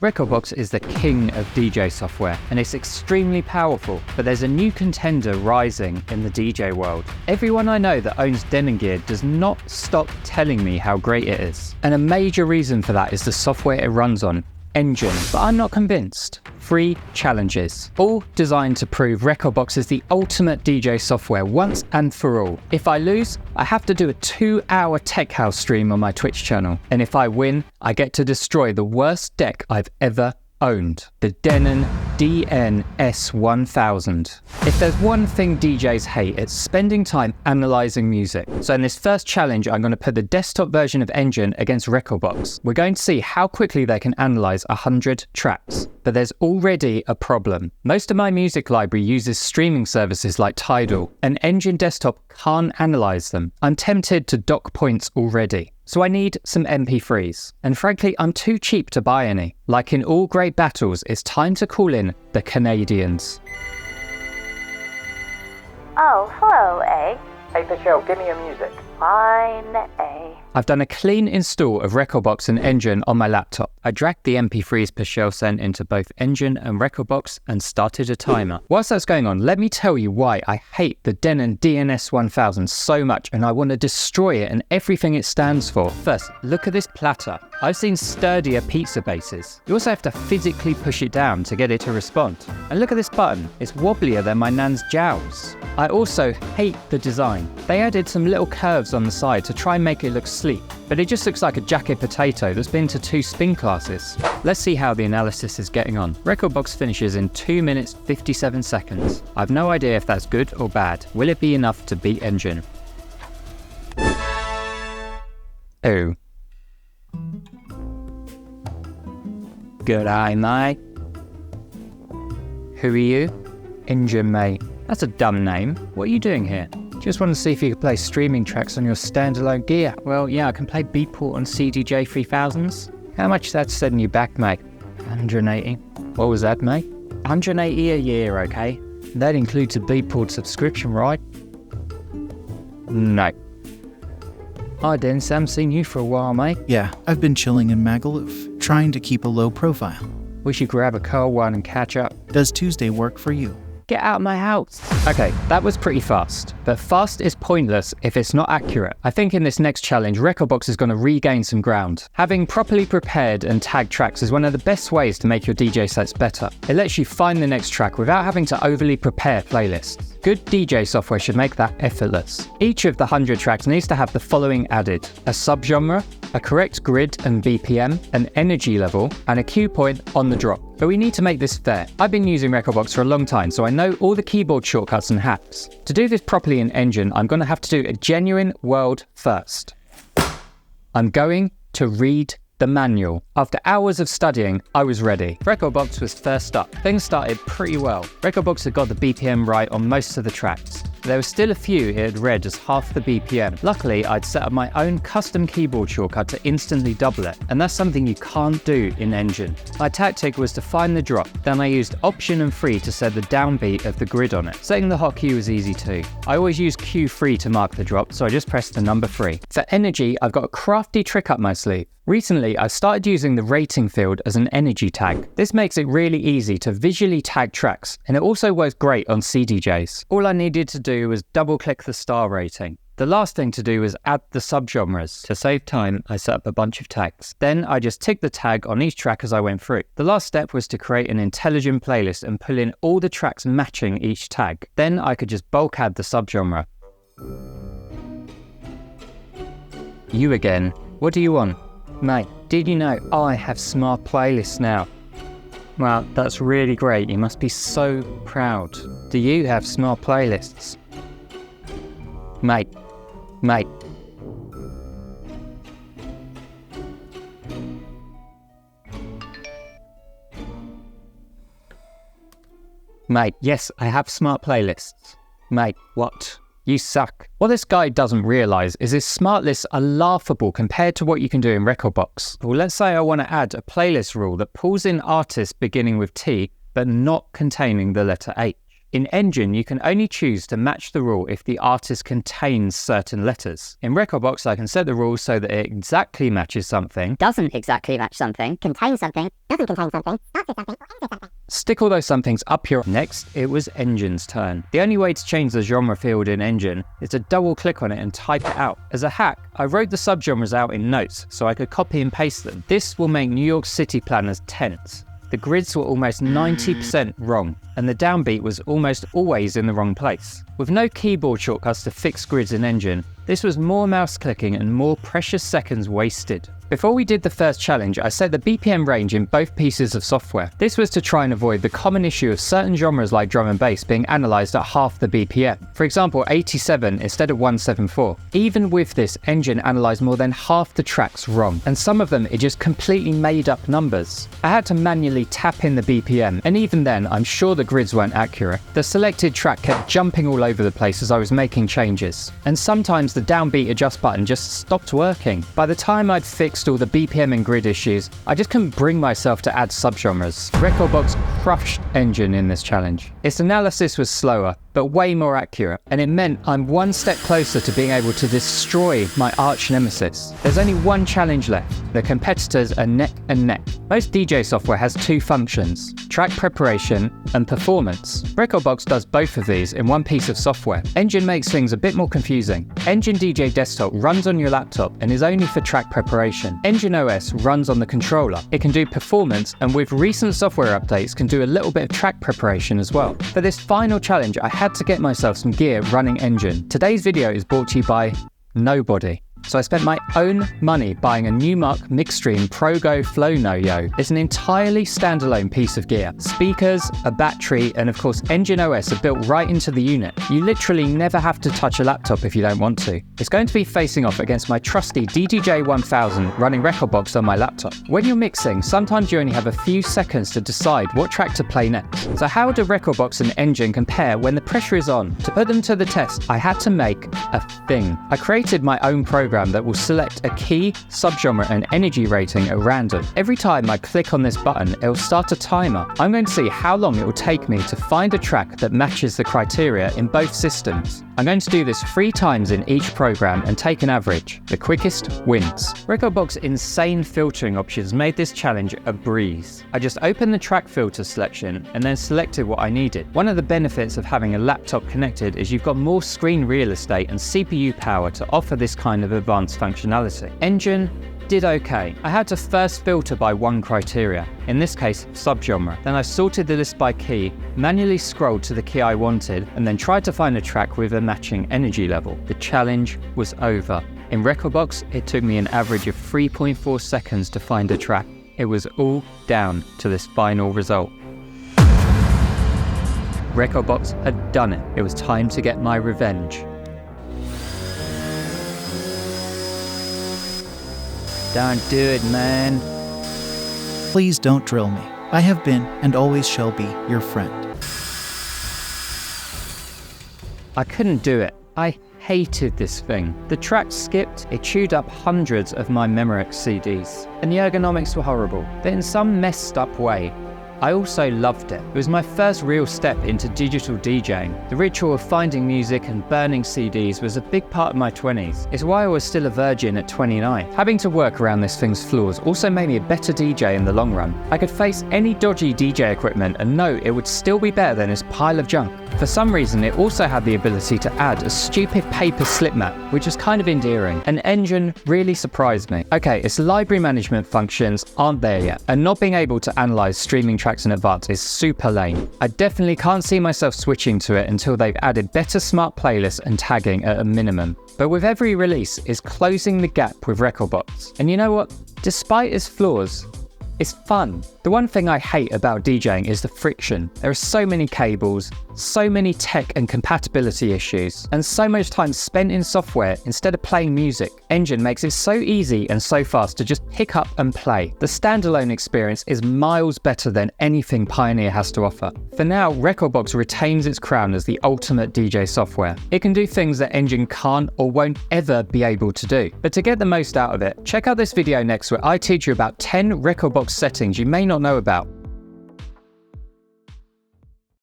Rekordbox is the king of DJ software, and it's extremely powerful, but there's a new contender rising in the DJ world. Everyone I know that owns Denon gear does not stop telling me how great it is. And a major reason for that is the software it runs on, Engine, but I'm not convinced. 3 challenges, all designed to prove Rekordbox is the ultimate DJ software once and for all. If I lose, I have to do a 2-hour tech house stream on my Twitch channel. And if I win, I get to destroy the worst deck I've ever owned, the Denon DNS1000. If there's one thing DJs hate, it's spending time analyzing music. So in this first challenge, I'm going to put the desktop version of Engine against Rekordbox. We're going to see how quickly they can analyze 100 tracks. But there's already a problem. Most of my music library uses streaming services like Tidal, and Engine Desktop can't analyze them. I'm tempted to dock points already. So I need some MP3s. And frankly, I'm too cheap to buy any. Like in all great battles, it's time to call in the Canadians. Oh, hello, A. Hey, Michelle, give me your music. Fine, A. I've done a clean install of Rekordbox and Engine on my laptop. I dragged the MP3s Michelle sent into both Engine and Rekordbox and started a timer. Whilst that's going on, let me tell you why I hate the Denon DNS1000 so much and I want to destroy it and everything it stands for. First, look at this platter. I've seen sturdier pizza bases. You also have to physically push it down to get it to respond. And look at this button. It's wobblier than my nan's jowls. I also hate the design. They added some little curves on the side to try and make it look sleek, but it just looks like a jacket potato that's been to 2 spin classes. Let's see how the analysis is getting on. Rekordbox finishes in 2 minutes 57 seconds. I've no idea if that's good or bad. Will it be enough to beat Engine? Oh. G'day, mate. Who are you? Engine, mate. That's a dumb name. What are you doing here? Just want to see if you can play streaming tracks on your standalone gear. Well, yeah, I can play Beatport on CDJ 3000s. How much that's setting you back, mate? 180. What was that, mate? 180 a year, okay? That includes a Beatport subscription, right? No. Hi, Den. Sam, seen you for a while, mate. Yeah, I've been chilling in Magaluf, trying to keep a low profile. We should grab a cold one and catch up. Does Tuesday work for you? Get out of my house. Okay, that was pretty fast, but fast is pointless if it's not accurate. I think in this next challenge, Rekordbox is going to regain some ground. Having properly prepared and tagged tracks is one of the best ways to make your DJ sets better. It lets you find the next track without having to overly prepare playlists. Good DJ software should make that effortless. Each of the 100 tracks needs to have the following added: a subgenre, a correct grid and BPM, an energy level, and a cue point on the drop. But we need to make this fair. I've been using Rekordbox for a long time, so I know all the keyboard shortcuts and hacks. To do this properly in Engine, I'm going to have to do a genuine world first. I'm going to read the manual. After hours of studying, I was ready. Rekordbox was first up. Things started pretty well. Rekordbox had got the BPM right on most of the tracks. There were still a few it had read as half the BPM. Luckily, I'd set up my own custom keyboard shortcut to instantly double it, and that's something you can't do in Engine. My tactic was to find the drop, then I used Option and Free to set the downbeat of the grid on it. Setting the hotkey was easy too. I always use Q3 to mark the drop, so I just pressed the number 3. For energy, I've got a crafty trick up my sleeve. Recently, I've started using the rating field as an energy tag. This makes it really easy to visually tag tracks, and it also works great on CDJs. All I needed to do was double-click the star rating. The last thing to do was add the subgenres. To save time, I set up a bunch of tags. Then I just ticked the tag on each track as I went through. The last step was to create an intelligent playlist and pull in all the tracks matching each tag. Then I could just bulk add the subgenre. You again. What do you want? Mate, did you know I have smart playlists now? Well, that's really great. You must be so proud. Do you have smart playlists? Mate. Mate, yes, I have smart playlists. Mate, what? You suck. What this guy doesn't realise is his smart lists are laughable compared to what you can do in Rekordbox. Well, let's say I want to add a playlist rule that pulls in artists beginning with T, but not containing the letter H. In Engine, you can only choose to match the rule if the artist contains certain letters. In Rekordbox, I can set the rule so that it exactly matches something, doesn't exactly match something, contains something, doesn't contain something, starts with something, or ends with something. Stick all those somethings up your... Next, it was Engine's turn. The only way to change the genre field in Engine is to double click on it and type it out. As a hack, I wrote the subgenres out in notes so I could copy and paste them. This will make New York City planners tense. The grids were almost 90% wrong, and the downbeat was almost always in the wrong place. With no keyboard shortcuts to fix grids in Engine, this was more mouse clicking and more precious seconds wasted. Before we did the first challenge, I set the BPM range in both pieces of software. This was to try and avoid the common issue of certain genres like drum and bass being analysed at half the BPM. For example, 87 instead of 174. Even with this, Engine analysed more than half the tracks wrong, and some of them it just completely made up numbers. I had to manually tap in the BPM, and even then I'm sure the grids weren't accurate. The selected track kept jumping all over the place as I was making changes, and sometimes the downbeat adjust button just stopped working. By the time I'd fixed all the BPM and grid issues, I just couldn't bring myself to add subgenres. Rekordbox crushed Engine in this challenge. Its analysis was slower, but way more accurate, and it meant I'm one step closer to being able to destroy my arch nemesis. There's only one challenge left. The competitors are neck and neck. Most DJ software has two functions: track preparation and performance. Rekordbox does both of these in one piece of software. Engine makes things a bit more confusing. Engine DJ Desktop runs on your laptop and is only for track preparation. Engine OS runs on the controller. It can do performance, and with recent software updates can do a little bit of track preparation as well. For this final challenge, I had to get myself some gear running Engine. Today's video is brought to you by nobody. So I spent my own money buying a Newcomer Mixstream ProGo Flow No-Yo. It's an entirely standalone piece of gear. Speakers, a battery, and of course Engine OS are built right into the unit. You literally never have to touch a laptop if you don't want to. It's going to be facing off against my trusty DDJ 1000 running Rekordbox on my laptop. When you're mixing, sometimes you only have a few seconds to decide what track to play next. So how do Rekordbox and Engine compare when the pressure is on? To put them to the test, I had to make a thing. I created my own program that will select a key, subgenre and energy rating at random. Every time I click on this button, it will start a timer. I'm going to see how long it will take me to find a track that matches the criteria in both systems. I'm going to do this 3 times in each program and take an average. The quickest wins. Rekordbox's insane filtering options made this challenge a breeze. I just opened the track filter selection and then selected what I needed. One of the benefits of having a laptop connected is you've got more screen real estate and CPU power to offer this kind of advanced functionality. Engine did okay. I had to first filter by one criteria, in this case subgenre. Then I sorted the list by key, manually scrolled to the key I wanted, and then tried to find a track with a matching energy level. The challenge was over. In Rekordbox, it took me an average of 3.4 seconds to find a track. It was all down to this final result. Rekordbox had done it. It was time to get my revenge. Don't do it, man. Please don't drill me. I have been and always shall be your friend. I couldn't do it. I hated this thing. The track skipped, it chewed up hundreds of my Memorex CDs, and the ergonomics were horrible, but in some messed up way. I also loved it. It was my first real step into digital DJing. The ritual of finding music and burning CDs was a big part of my 20s. It's why I was still a virgin at 29. Having to work around this thing's flaws also made me a better DJ in the long run. I could face any dodgy DJ equipment and know it would still be better than this pile of junk. For some reason, it also had the ability to add a stupid paper slip mat, which is kind of endearing. An Engine really surprised me. Okay, its library management functions aren't there yet, and not being able to analyze streaming tracks in advance is super lame. I definitely can't see myself switching to it until they've added better smart playlists and tagging at a minimum. But with every release is closing the gap with Rekordbox. And you know what? Despite its flaws, it's fun. The one thing I hate about DJing is the friction. There are so many cables, so many tech and compatibility issues, and so much time spent in software instead of playing music. Engine makes it so easy and so fast to just pick up and play. The standalone experience is miles better than anything Pioneer has to offer. For now, Rekordbox retains its crown as the ultimate DJ software. It can do things that Engine can't or won't ever be able to do. But to get the most out of it, check out this video next where I teach you about 10 Rekordbox settings you may not know about.